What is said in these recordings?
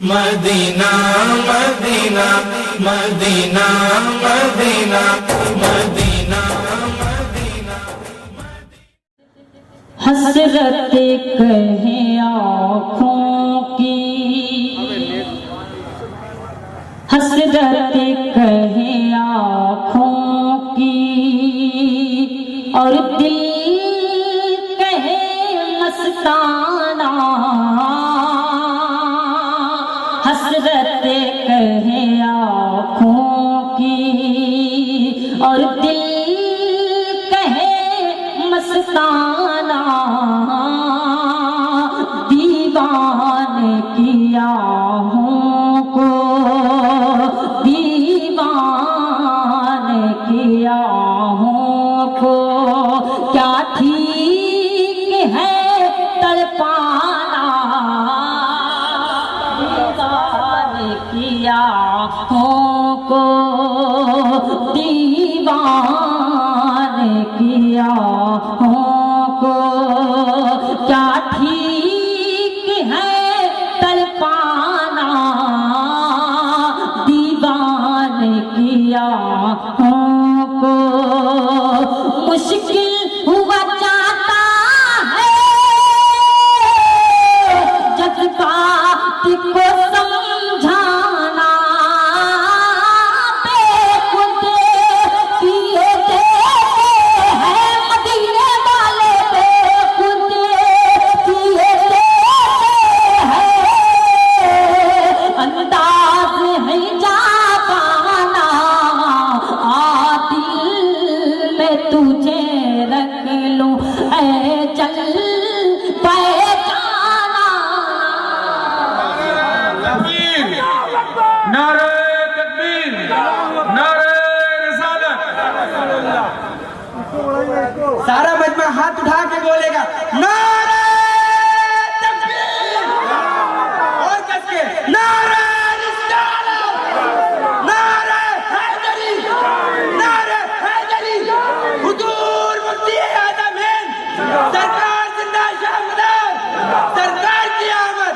Medina Medina Medina Medina Medina Medina हसरत कहे आँखों की, हसरत कहे आँखों की, और दिल कहे मस्ताना। हसरत कहे आँखों की और दिल कहे मस्ताना। दीवाने की आहों को, दीवाने की आहों को क्या ठीक है तड़पाना। की आँखों को, दीवाने की आँखों को क्या ठीक है तड़पाना। दीवाने की आँखों को मुश्किल हुआ जाता है जज्बात को समझाना। बेखुदे किए देते हैं मदीने वाले, बेखुदे किए देते हैं। अंदाज है जा पाना, दिल में तुझे रख लूं ऐ जल पहचाना। नारे तकबीर, नारे रिसालत। सारा मजमा हाथ उठा के बोलेगा नारे तकबीर, और कस के नारे रिसालत, नारे हैदरी, नारे हैदरी। हुजूर मुफ्ती आदम हिंद सरकार जिंदा शामदार, सरकार की आमद।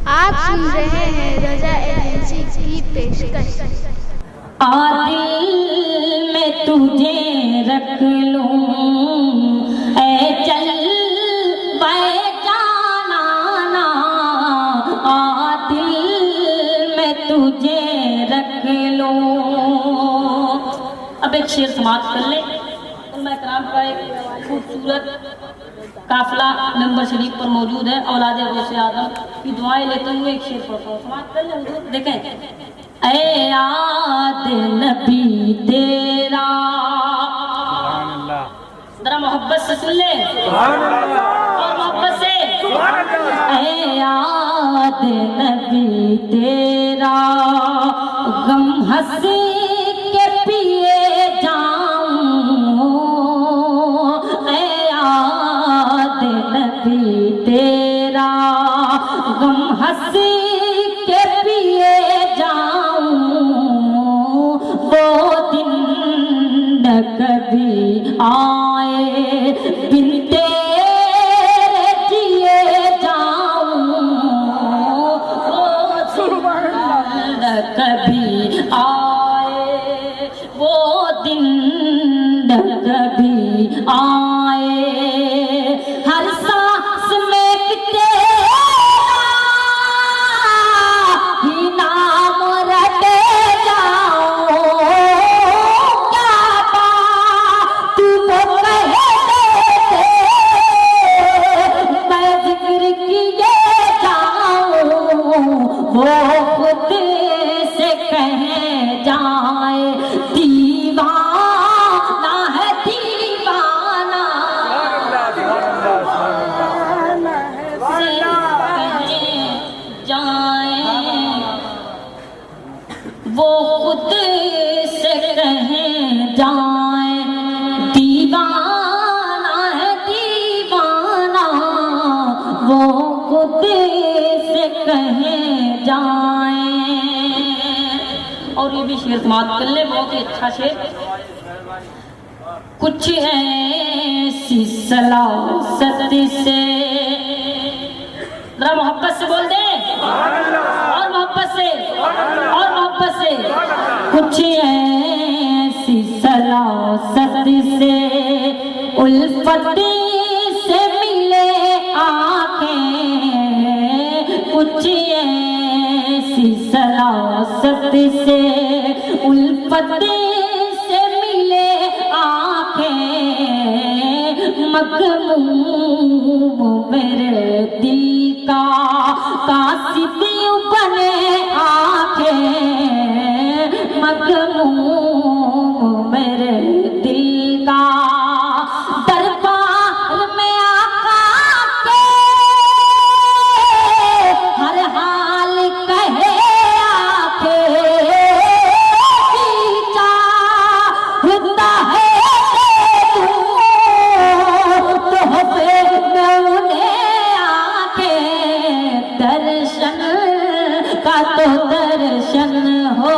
आप सुन रहे हैं रजा एजेंसी की पेशकश। दिल में तुझे रख लूं ऐ चल पहचाना। दिल में तुझे रख लूं। अब एक शेर समाप्त कर ले। उलमा कराम का एक खूबसूरत काफिला नंबर शरीफ पर मौजूद है। औलाद गौसे आदम की दुआएं लेते हुए एक शेर पढ़ता हूँ, समाप्त कर ले हुजूर। देखें, ऐ याद नबी तेरा, जरा मोहब्बत से सुन ले और मोहब्बत से। ऐ याद नबी तेरा, गम हंस के पिए जाऊं। ऐ याद नबी तेरा, गम हंस के पिए जाऊं। वो दिन न कभी आए बिन तेरे जिए जाऊं। वो दिन न कभी आए, वो दिन न कभी आए। हर सांस में तेरा ही नाम रटे जाओ। क्या बात वो कहते थे, मैं जिक्र किए जाऊं। वो खुद से कहे जाए दीवाना है दीवाना। से कहे जाए, वो खुद से कहे जाए दीवाना है दीवाना। वो खुद से कहे जाए। और ये भी शेर समाप्त कर ले, बहुत ही अच्छा शेर। कुछ ऐसी सलासत से मोहब्बत से बोल दे, और मोहब्बत से, और मोहब्बत से। कुछ ऐसी सलासत से उल्फत से मिले आंखें, कुछ ऐसी सलासत से उल्फत से मिले आंखें, मखमूम मेरे दिल का कासिद बने आंखें, मखमूम मेरे दिल का दरबार में आका के हर हाल कहे आके, चाहता है तो मैं उन्हें आके दर्शन का तो दर्शन हो,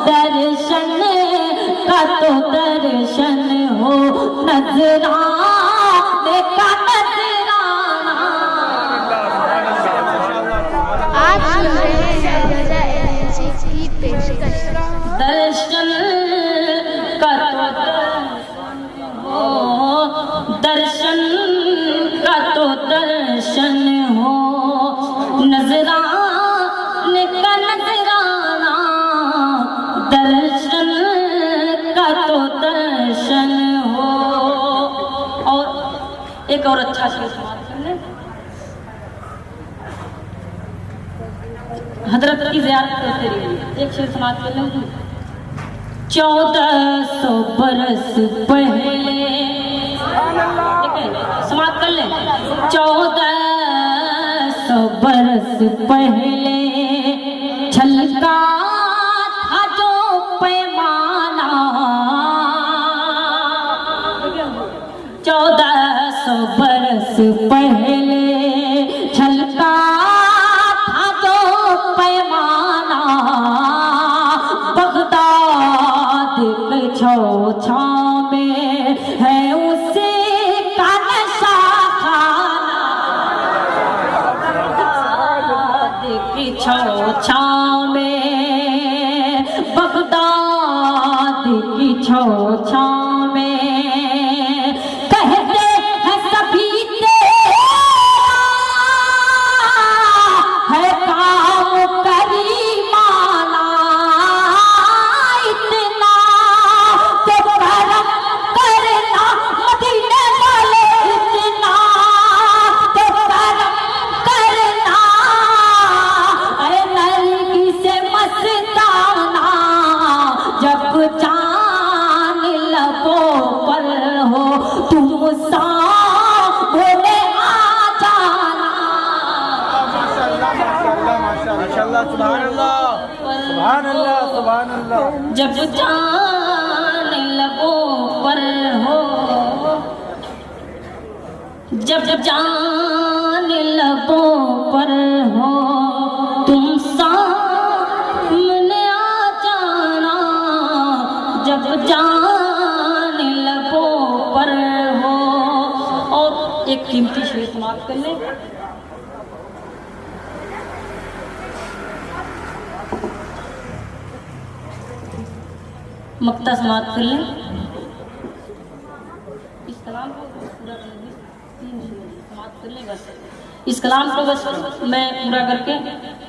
दर्शन का तो दर्शन हो, नजराने का नजराना। आप सुन रहे हैं रजा एजेंसी की पेशकश। दर्शन का तो दर्शन हो, दर्शन का तो दर्शन हो, नजराने का नजराना, दर्शन का तो दर्शन हो। और एक और अच्छा शेर समाप्त कर लें। हजरत की ज़ियारत करते रहिए। एक शेर समाप्त कर लें। 1400 बरस पहले, समाप्त कर लें। 1400 बरस पहले छलका था जो पैमाना, 1400 बरस पहले छलका था जो पैमाना, बगदाद के छाव में है उसे का नशा खाना, बगदाद की छाव में, बगदाद की छाव में कहते हैं सभी तेरा है काम करीमाना, इतना तो करम करना मदीने वाले, इतना तो करम करना, अरे नरगी से मस्ताना, जब जान लबों पर हो तुम सामने आ जाना, माशाअल्लाह, सुभान अल्लाह, सुभान अल्लाह, सुभान अल्लाह। जब जान लबों पर हो, जब जान लबों पर हो तुम सामने आ जाना, जब जान लबों पर हो। और एक कीमती शेर समाप्त कर लें। मक्ता समाप्त कर लें। इस कलाम को पूरा कर लें, 3 शेर समाप्त कर लें बस। इस कलाम को बस मैं पूरा करके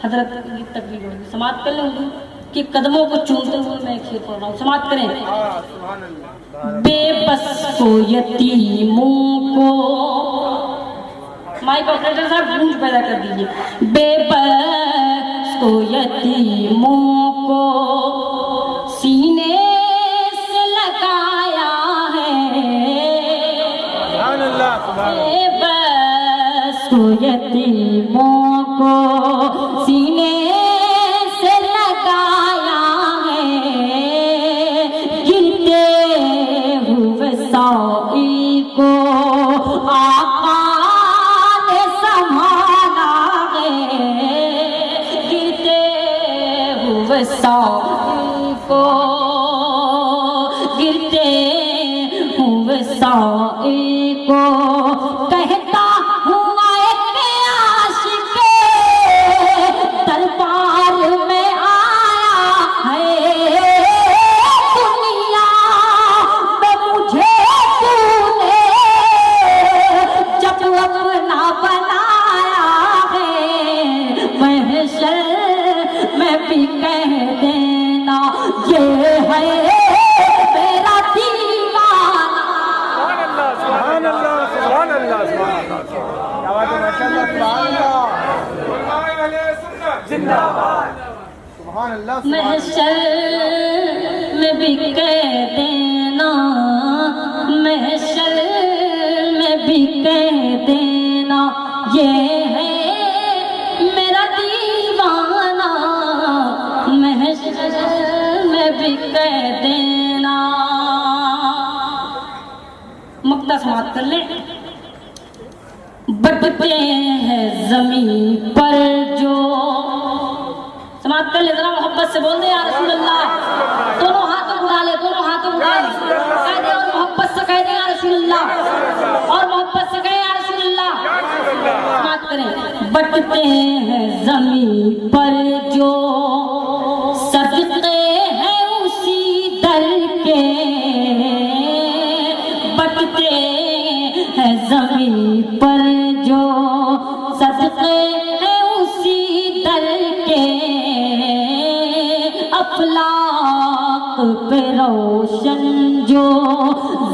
हजरत की तकरीर होगी, समाप्त कर लें। कि कदमों को चूमते हुए मैं एक शेर पढ़ रहा हूँ, समाप्त करें। बेबस को यतीमों को, माइक ऑपरेटर साहब गूंज पैदा कर दीजिए। बेबस को यतीमों को सीने से लगाया है, बेबस को यतीमों को सीने से लगाया है, गिरते हुए साई को आका ने संभाला है, गिरते हुए साई को, गिरते हुए साई को कहता हुआ एक आशिक अपना बनाया है, महशर में भी कह देना ये है मेरा दीवाना। सुभान अल्लाह सुभान अल्लाह सुभान अल्लाह। क्या बात है, माशाअल्लाह, सुभान अल्लाह, जिंदाबाद, सुभान अल्लाह। महशर में भी कह देना, महशर में भी कह देना ये है मेरा दीवाना, महशर में भी कह देना। मुक्ता समाप्त कर ले। बटते हैं जमीन पर जो, समाप्त कर ले, जरा मोहब्बत से बोल दे या रसूल अल्लाह। दोनों हाथों उड़ा ले, दोनों हाथों उड़ा ले, कह दे और मोहब्बत से कह दे या रसूल अल्लाह, और मोहब्बत से कहे या रसूल अल्लाह। समाप्त करें। बटते हैं जमीन पर जो, सदके हैं उसी दर के, बटते हैं जमीन पर जो, सदके हैं उसी दर के, अफलाक पे रोशन जो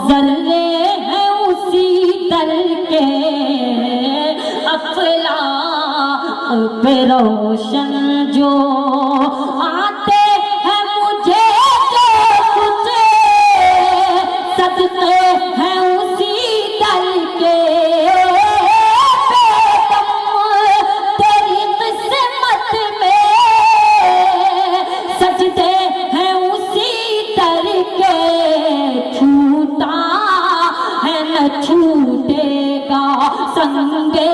जर्रे हैं उसी दर के, अफलाक पे रोशन जो आते हैं मुझे जो कुछ सदके हैं उसी दर के, बेदम तेरी किस्मत में सजदे हैं उसी दर के, छूटा है न छूटेगा संगे